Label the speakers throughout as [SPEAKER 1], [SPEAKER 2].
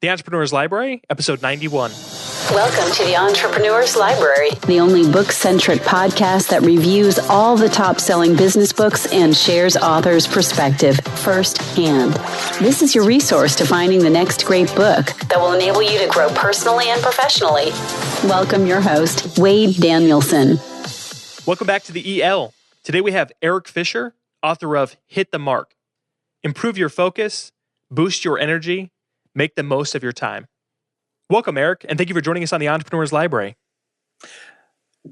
[SPEAKER 1] The Entrepreneur's Library, episode 91.
[SPEAKER 2] Welcome to the Entrepreneur's Library, the only book-centric podcast that reviews all the top-selling business books and shares authors' perspective firsthand. This is your resource to finding the next great book that will enable you to grow personally and professionally. Welcome your host, Wade Danielson.
[SPEAKER 1] Welcome back to the EL. Today we have Erik Fisher, author of Hit the Mark. Improve your focus, boost your energy, make the most of your time. Welcome, Erik, and thank you for joining us on the Entrepreneur's Library.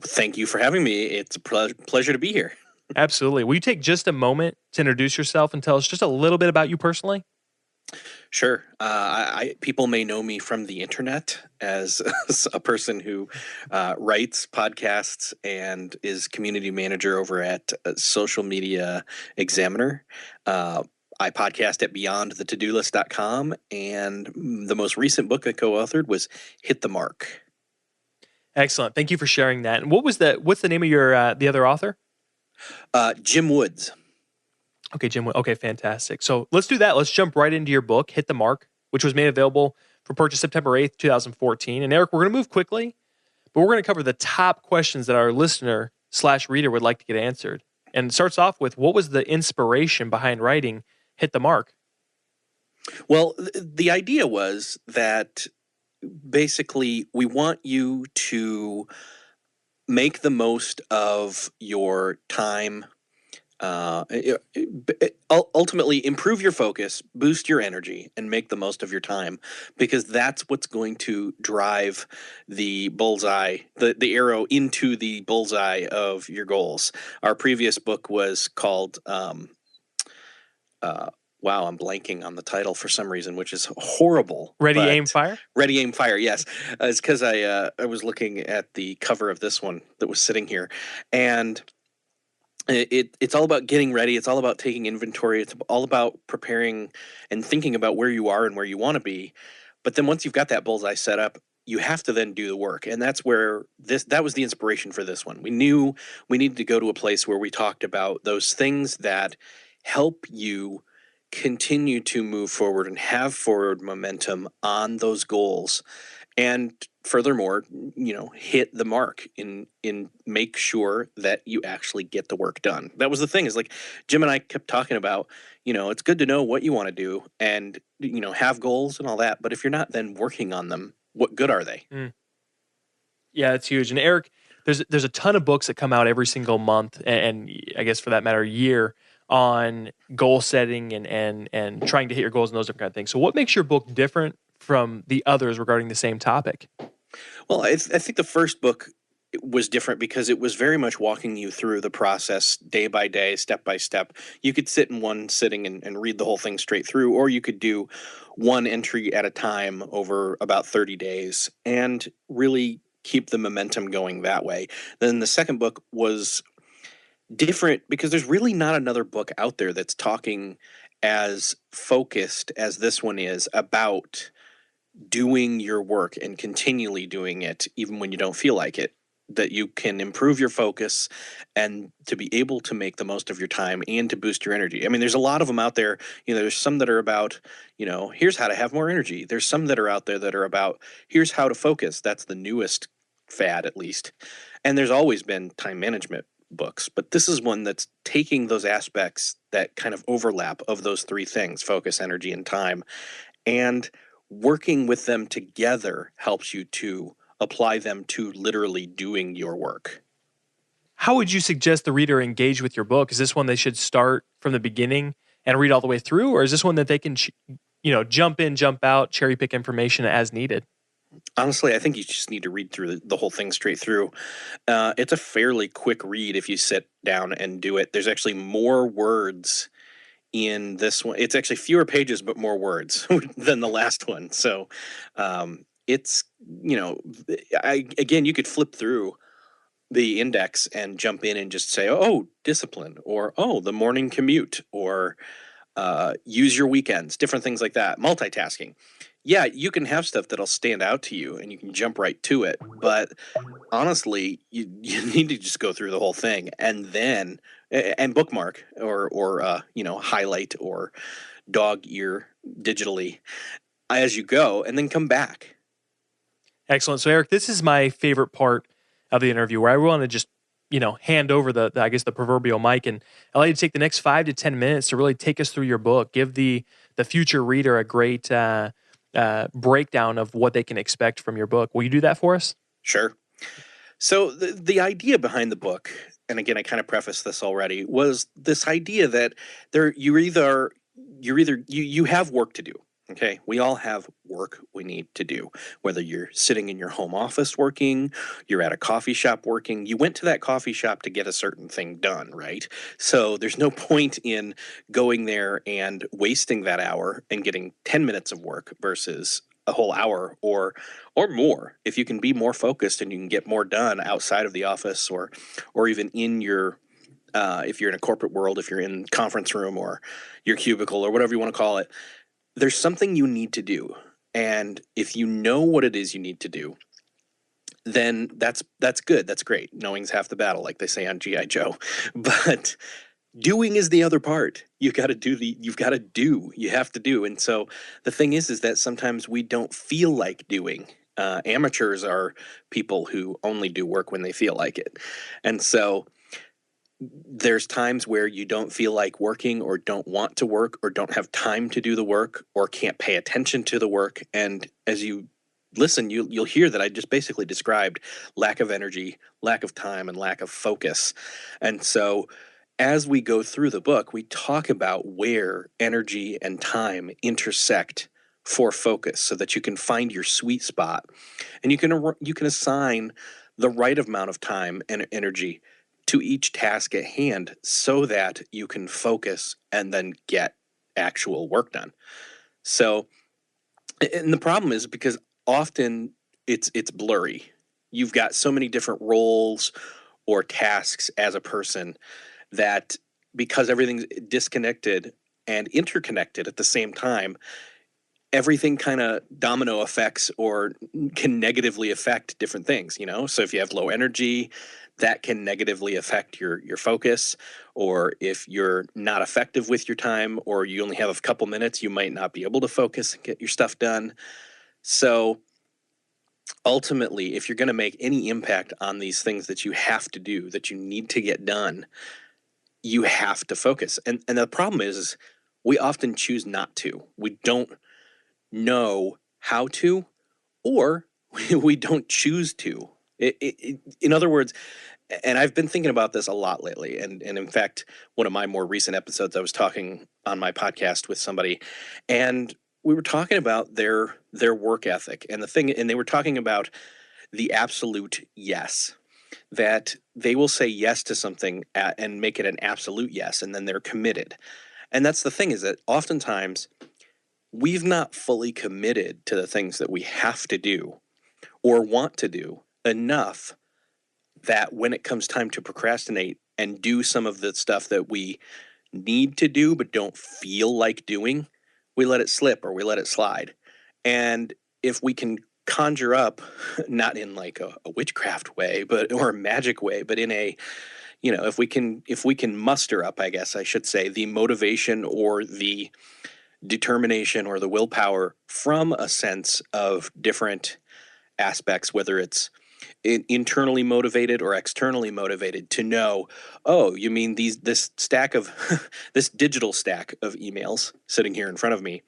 [SPEAKER 3] Thank you for having me. It's a pleasure to be here.
[SPEAKER 1] Absolutely. Will you take just a moment to introduce yourself and tell us just a little bit about you personally?
[SPEAKER 3] Sure. People may know me from the internet as a person who writes podcasts and is community manager over at Social Media Examiner. I podcast at beyondthetodolist.com, and the most recent book I co-authored was Hit the Mark.
[SPEAKER 1] Excellent. Thank you for sharing that. And what's the name of your the other author?
[SPEAKER 3] Jim Woods.
[SPEAKER 1] Okay, Jim. Okay, fantastic. So let's do that. Let's jump right into your book, Hit the Mark, which was made available for purchase September 8th, 2014. And Erik, we're going to move quickly, but we're going to cover the top questions that our listener/reader would like to get answered. And it starts off with, what was the inspiration behind writing Hit the Mark?
[SPEAKER 3] Well, the idea was that basically we want you to make the most of your time, ultimately improve your focus, boost your energy, and make the most of your time, because that's what's going to drive the bullseye, the arrow into the bullseye of your goals. Our previous book was called wow, I'm blanking on the title for some reason, which is horrible.
[SPEAKER 1] Ready, Aim, Fire?
[SPEAKER 3] Ready, Aim, Fire, yes. It's because I was looking at the cover of this one that was sitting here, and it's all about getting ready. It's all about taking inventory. It's all about preparing and thinking about where you are and where you want to be. But then once you've got that bullseye set up, you have to then do the work. And that's where that was the inspiration for this one. We knew we needed to go to a place where we talked about those things that help you continue to move forward and have forward momentum on those goals. And furthermore, hit the mark in make sure that you actually get the work done. That was the thing, is like Jim and I kept talking about, it's good to know what you want to do and, have goals and all that. But if you're not then working on them, what good are they?
[SPEAKER 1] Yeah, it's huge. And Erik, there's a ton of books that come out every single month, and I guess for that matter, year, on goal setting and trying to hit your goals and those different kind of things. So what makes your book different from the others regarding the same topic?
[SPEAKER 3] Well, I think the first book was different because it was very much walking you through the process day by day, step by step. You could sit in one sitting and read the whole thing straight through, or you could do one entry at a time over about 30 days and really keep the momentum going that way. Then the second book was different because there's really not another book out there that's talking as focused as this one is about doing your work and continually doing it even when you don't feel like it, that you can improve your focus and to be able to make the most of your time and to boost your energy. I mean, there's a lot of them out there. There's some that are about, here's how to have more energy. There's some that are out there that are about, here's how to focus. That's the newest fad, at least. And there's always been time management books, but this is one that's taking those aspects that kind of overlap of those three things, focus, energy, and time, and working with them together helps you to apply them to literally doing your work.
[SPEAKER 1] How would you suggest the reader engage with your book? Is this one they should start from the beginning and read all the way through, or is this one that they can jump in, jump out, cherry pick information as needed?
[SPEAKER 3] Honestly, I think you just need to read through the whole thing straight through. It's a fairly quick read if you sit down and do it. There's actually more words in this one. It's actually fewer pages, but more words than the last one. So it's, again, you could flip through the index and jump in and just say, oh, discipline, or, oh, the morning commute, or use your weekends, different things like that, multitasking. Yeah, you can have stuff that'll stand out to you and you can jump right to it. But honestly, you need to just go through the whole thing and then bookmark or highlight or dog ear digitally as you go, and then come back.
[SPEAKER 1] Excellent. So, Erik, this is my favorite part of the interview, where I want to just, hand over the I guess the proverbial mic and allow you to take the next 5 to 10 minutes to really take us through your book, give the future reader a great breakdown of what they can expect from your book. Will you do that for us?
[SPEAKER 3] Sure. So the idea behind the book, and again, I kind of prefaced this already, was this idea that you have work to do. Okay, we all have work we need to do. Whether you're sitting in your home office working, you're at a coffee shop working, you went to that coffee shop to get a certain thing done, right? So there's no point in going there and wasting that hour and getting 10 minutes of work versus a whole hour or more. If you can be more focused and you can get more done outside of the office or even in your if you're in a corporate world, if you're in conference room or your cubicle or whatever you want to call it, there's something you need to do. And if you know what it is you need to do, then that's good. That's great. Knowing's half the battle, like they say on G.I. Joe. But doing is the other part. You have to do. And so the thing is that sometimes we don't feel like doing. Amateurs are people who only do work when they feel like it. And so there's times where you don't feel like working or don't want to work or don't have time to do the work or can't pay attention to the work. And as you listen, you'll hear that I just basically described lack of energy, lack of time, and lack of focus. And so as we go through the book, we talk about where energy and time intersect for focus so that you can find your sweet spot and you can assign the right amount of time and energy to each task at hand so that you can focus and then get actual work done. So, and the problem is because often it's blurry. You've got so many different roles or tasks as a person that because everything's disconnected and interconnected at the same time, everything kind of domino effects or can negatively affect different things, So if you have low energy, that can negatively affect your focus, or if you're not effective with your time or you only have a couple minutes, you might not be able to focus and get your stuff done. So ultimately, if you're going to make any impact on these things that you have to do, that you need to get done, you have to focus. And the problem is we often choose not to. We don't know how to, or we don't choose to. In other words, and I've been thinking about this a lot lately, and in fact, one of my more recent episodes, I was talking on my podcast with somebody, and we were talking about their work ethic and they were talking about the absolute yes, that they will say yes to something and make it an absolute yes, and then they're committed. And that's the thing, is that oftentimes we've not fully committed to the things that we have to do or want to do enough that when it comes time to procrastinate and do some of the stuff that we need to do but don't feel like doing, we let it slip or we let it slide. And if we can conjure up, not in like a witchcraft way, or a magic way, but in a, if we can muster up, I guess I should say, the motivation or the determination or the willpower from a sense of different aspects, whether it's internally motivated or externally motivated, to know, oh, you mean this stack of this digital stack of emails sitting here in front of me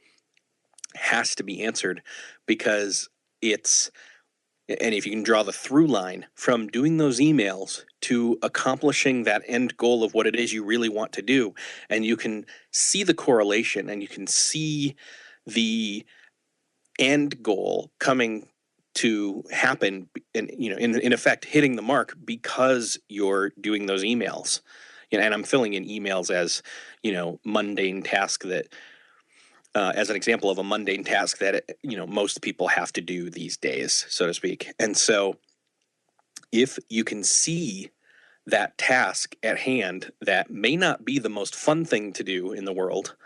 [SPEAKER 3] has to be answered because it's, and if you can draw the through line from doing those emails to accomplishing that end goal of what it is you really want to do, and you can see the correlation and you can see the end goal coming to happen, and in effect hitting the mark because you're doing those emails. And I'm filling in emails as mundane task that as an example of a mundane task that most people have to do these days, so to speak. And so if you can see that task at hand that may not be the most fun thing to do in the world,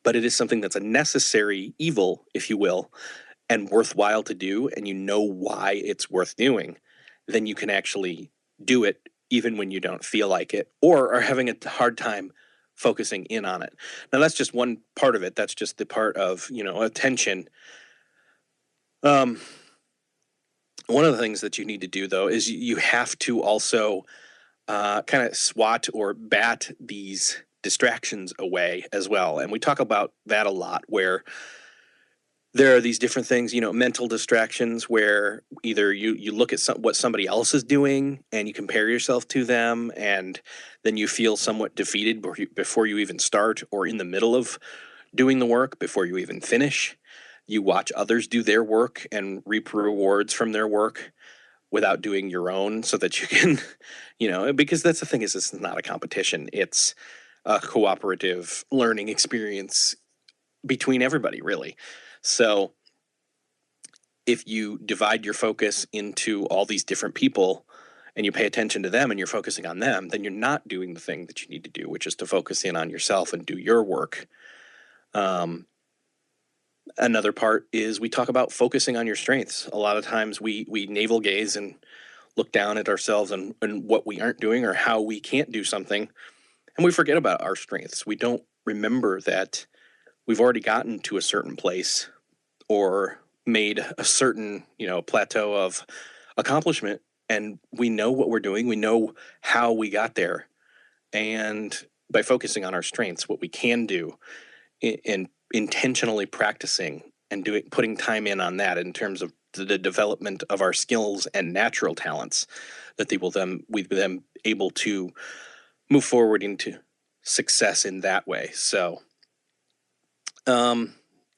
[SPEAKER 3] but it is something that's a necessary evil, if you will, and worthwhile to do, and you know why it's worth doing, then you can actually do it even when you don't feel like it or are having a hard time focusing in on it. Now, that's just one part of it. That's just the part of, attention Um, one of the things that you need to do, though, is you have to also kind of swat or bat these distractions away as well. And we talk about that a lot, where there are these different things, mental distractions, where either you look at what somebody else is doing and you compare yourself to them, and then you feel somewhat defeated before you even start, or in the middle of doing the work before you even finish. You watch others do their work and reap rewards from their work without doing your own, so that you can, because that's the thing, is it's not a competition. It's a cooperative learning experience between everybody, really. So if you divide your focus into all these different people and you pay attention to them and you're focusing on them, then you're not doing the thing that you need to do, which is to focus in on yourself and do your work. Another part is we talk about focusing on your strengths. A lot of times we navel gaze and look down at ourselves and what we aren't doing or how we can't do something, and we forget about our strengths. We don't remember that we've already gotten to a certain place or made a certain, plateau of accomplishment, and we know what we're doing. We know how we got there. And by focusing on our strengths, what we can do, and intentionally practicing and putting time in on that in terms of the development of our skills and natural talents, that we've then able to move forward into success in that way. So, and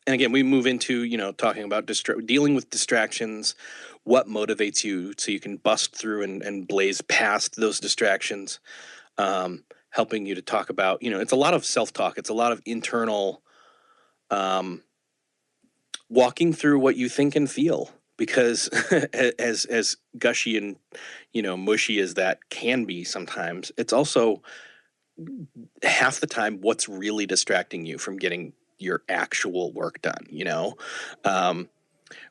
[SPEAKER 3] again, we move into, talking about dealing with distractions, what motivates you so you can bust through and blaze past those distractions, helping you to talk about, it's a lot of self-talk. It's a lot of internal walking through what you think and feel, because as gushy and, mushy as that can be sometimes, it's also half the time what's really distracting you from getting your actual work done.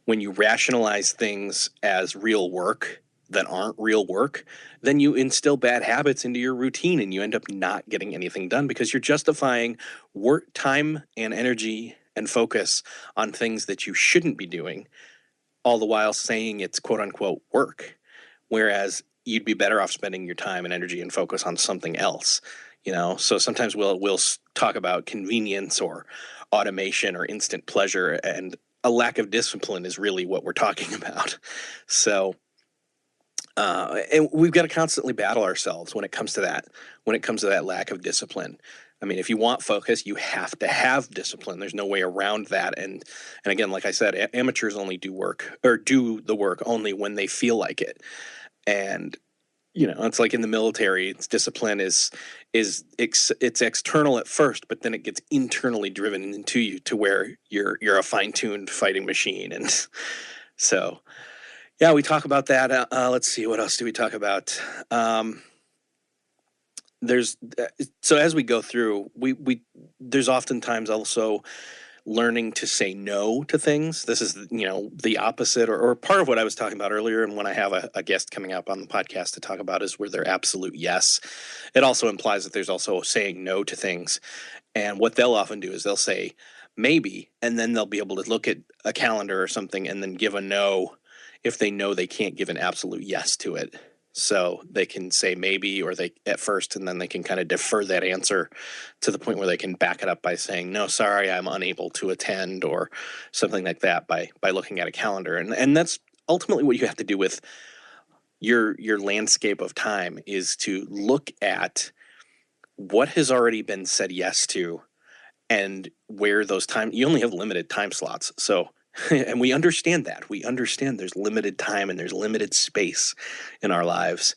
[SPEAKER 3] When you rationalize things as real work that aren't real work, then you instill bad habits into your routine and you end up not getting anything done, because you're justifying work time and energy and focus on things that you shouldn't be doing, all the while saying it's quote unquote work, whereas you'd be better off spending your time and energy and focus on something else. So sometimes we'll talk about convenience or automation or instant pleasure, and a lack of discipline is really what we're talking about. So, and we've got to constantly battle ourselves when it comes to that lack of discipline. I mean, if you want focus, you have to have discipline. There's no way around that. And again, like I said, amateurs only do the work only when they feel like it. And it's like in the military, it's discipline it's external at first, but then it gets internally driven into you to where you're a fine-tuned fighting machine. And so, yeah, we talk about that. Let's see, what else do we talk about? So as we go through, there's oftentimes also learning to say no to things. This is, the opposite, or part of what I was talking about earlier. And when I have a guest coming up on the podcast to talk about, is where they're absolute yes. It also implies that there's also saying no to things. And what they'll often do is they'll say maybe, and then they'll be able to look at a calendar or something and then give a no if they know they can't give an absolute yes to it. So they can say maybe, or they at first, and then they can kind of defer that answer to the point where they can back it up by saying, no, sorry, I'm unable to attend, or something like that, by looking at a calendar. And that's ultimately what you have to do with your landscape of time, is to look at what has already been said yes to, and where those you only have limited time slots. So, and we understand that. We understand there's limited time and there's limited space in our lives.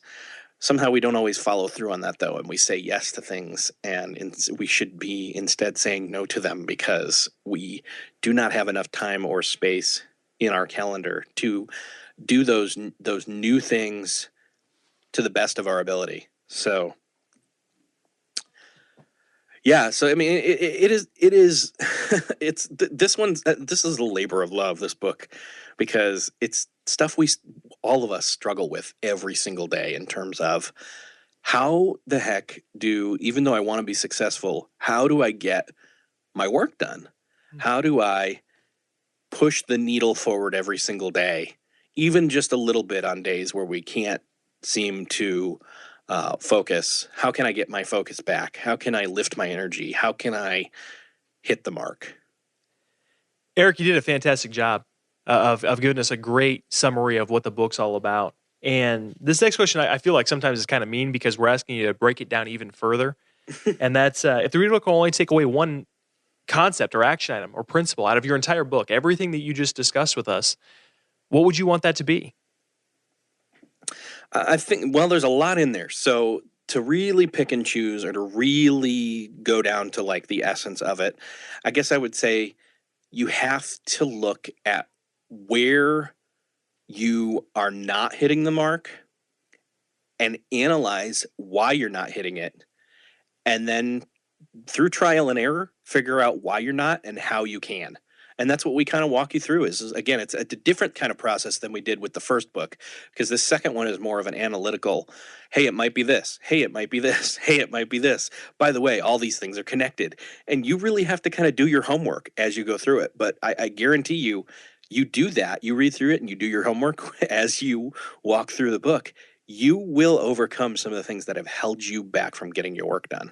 [SPEAKER 3] Somehow we don't always follow through on that, though, and we say yes to things, and we should be instead saying no to them, because we do not have enough time or space in our calendar to do those new things to the best of our ability. So, yeah, so I mean, it is this is a labor of love, this book, because it's stuff all of us struggle with every single day, in terms of how the heck even though I want to be successful, how do I get my work done? How do I push the needle forward every single day, even just a little bit on days where we can't seem to focus. How can I get my focus back? How can I lift my energy? How can I hit the mark?
[SPEAKER 1] Erik, you did a fantastic job of giving us a great summary of what the book's all about. And this next question, I feel like sometimes is kind of mean because we're asking you to break it down even further. And that's if the reader can only take away one concept or action item or principle out of your entire book, everything that you just discussed with us, what would you want that to be?
[SPEAKER 3] I think, well, there's a lot in there. So to really pick and choose, or to really go down to like the essence of it, I guess I would say you have to look at where you are not hitting the mark and analyze why you're not hitting it. And then through trial and error, figure out why you're not and how you can. And that's what we kind of walk you through is again, it's a different kind of process than we did with the first book, because the second one is more of an analytical, hey, it might be this. Hey, it might be this. Hey, it might be this. By the way, all these things are connected. And you really have to kind of do your homework as you go through it. But I guarantee you, you do that, you read through it and you do your homework as you walk through the book, you will overcome some of the things that have held you back from getting your work done.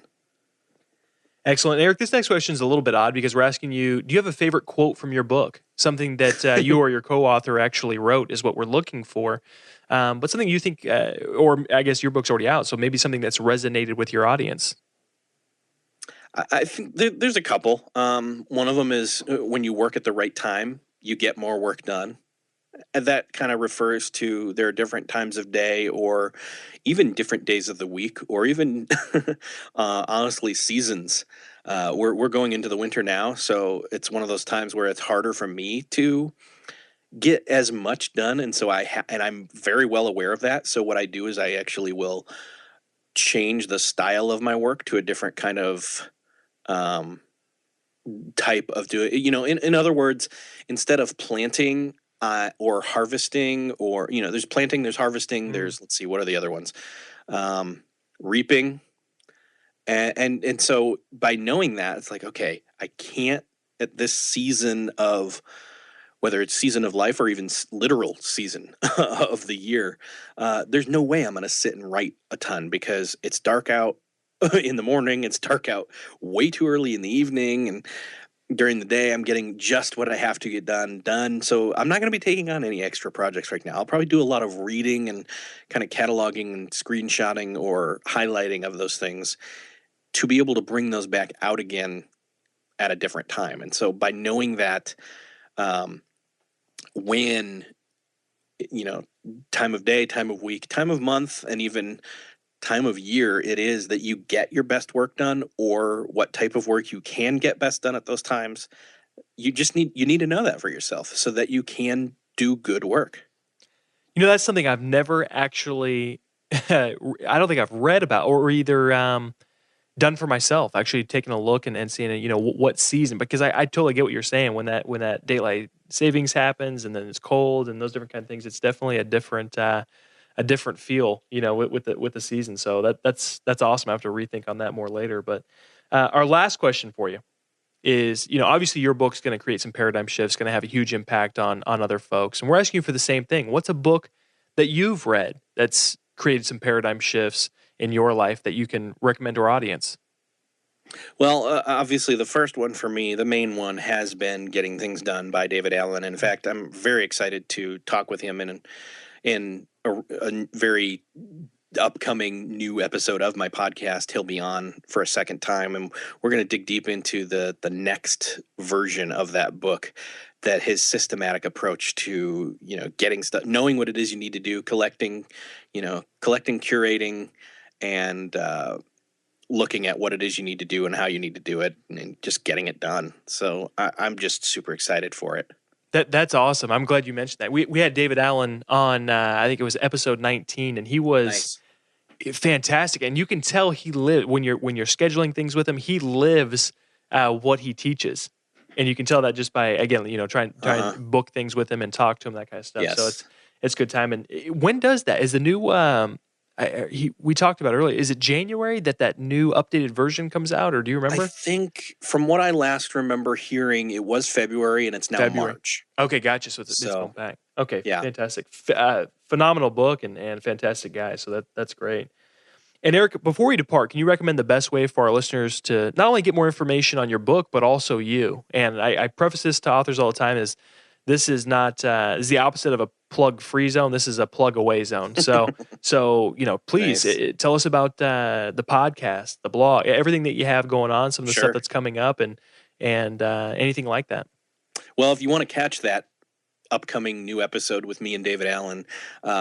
[SPEAKER 1] Excellent. Erik, this next question is a little bit odd because we're asking you, do you have a favorite quote from your book? Something that you or your co-author actually wrote is what we're looking for. But something you think, or I guess your book's already out, so maybe something that's resonated with your audience.
[SPEAKER 3] I think there's a couple. One of them is when you work at the right time, you get more work done. And that kind of refers to there are different times of day or even different days of the week or even honestly seasons. We're going into the winter now, so it's one of those times where it's harder for me to get as much done, and so and I'm very well aware of that. So what I do is I actually will change the style of my work to a different kind of um, type of doing. In other words, instead of planting or harvesting, or there's planting, there's harvesting, there's let's see, what are the other ones? Reaping, and so by knowing that, it's like, okay, I can't at this season of whether it's season of life or even literal season of the year, there's no way I'm going to sit and write a ton because it's dark out in the morning, it's dark out way too early in the evening, and during the day I'm getting just what I have to get done. So I'm not going to be taking on any extra projects right now. I'll probably do a lot of reading and kind of cataloging and screenshotting or highlighting of those things to be able to bring those back out again at a different time. And so by knowing that, when, time of day, time of week, time of month, and even time of year it is that you get your best work done, or what type of work you can get best done at those times, you need to know that for yourself so that you can do good work.
[SPEAKER 1] That's something I've never actually, I don't think I've read about or either done for myself, actually taking a look and seeing, what season, because I totally get what you're saying when that daylight savings happens and then it's cold and those different kind of things. It's definitely a different feel, with the season. So that's awesome. I have to rethink on that more later. But our last question for you is, obviously your book's going to create some paradigm shifts, going to have a huge impact on other folks. And we're asking you for the same thing. What's a book that you've read that's created some paradigm shifts in your life that you can recommend to our audience?
[SPEAKER 3] Well, obviously the first one for me, the main one, has been Getting Things Done by David Allen. In fact, I'm very excited to talk with him in a very upcoming new episode of my podcast. He'll be on for a second time, and we're going to dig deep into the next version of that book, that his systematic approach to getting stuff, knowing what it is you need to do, collecting, curating, and looking at what it is you need to do and how you need to do it, and just getting it done. So I'm just super excited for it.
[SPEAKER 1] That's awesome. I'm glad you mentioned that. We had David Allen on, I think it was episode 19, and he was fantastic. And you can tell he lives when you're scheduling things with him. He lives what he teaches, and you can tell that just by, again, trying to book things with him and talk to him, that kind of stuff.
[SPEAKER 3] Yes.
[SPEAKER 1] So it's good time. And when does that? Is the new We talked about earlier. Is it January that new updated version comes out, or do you remember?
[SPEAKER 3] I think from what I last remember hearing, it was February, and it's now March.
[SPEAKER 1] Okay, gotcha. So it's going back. Okay,
[SPEAKER 3] yeah.
[SPEAKER 1] Fantastic. Phenomenal book and fantastic guy. So that's great. And Erik, before we depart, can you recommend the best way for our listeners to not only get more information on your book, but also you? And I preface this to authors all the time is this is not this is the opposite of a plug-free zone. This is a plug-away zone. So please tell us about the podcast, the blog, everything that you have going on, some of the stuff that's coming up, and anything like that.
[SPEAKER 3] Well, if you want to catch that upcoming new episode with me and David Allen,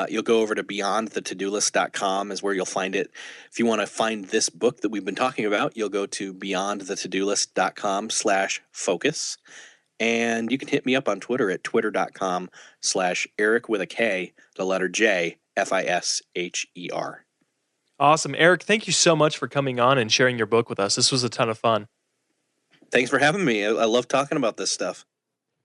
[SPEAKER 3] you'll go over to beyondthetodolist.com is where you'll find it. If you want to find this book that we've been talking about, you'll go to beyondthetodolist.com/focus. And you can hit me up on Twitter at twitter.com/Erik with a K, the letter J, Fisher.
[SPEAKER 1] Awesome. Erik, thank you so much for coming on and sharing your book with us. This was a ton of fun.
[SPEAKER 3] Thanks for having me. I love talking about this stuff.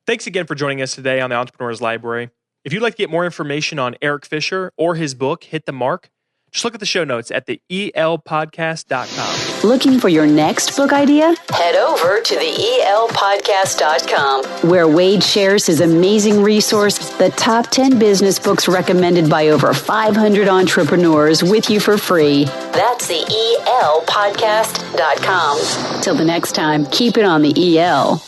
[SPEAKER 1] Thanks again for joining us today on the Entrepreneur's Library. If you'd like to get more information on Erik Fisher or his book, Hit the Mark, just look at the show notes at the elpodcast.com.
[SPEAKER 2] Looking for your next book idea? Head over to the elpodcast.com, where Wade shares his amazing resource, the top 10 business books recommended by over 500 entrepreneurs, with you for free. That's the elpodcast.com. Till the next time, keep it on the EL.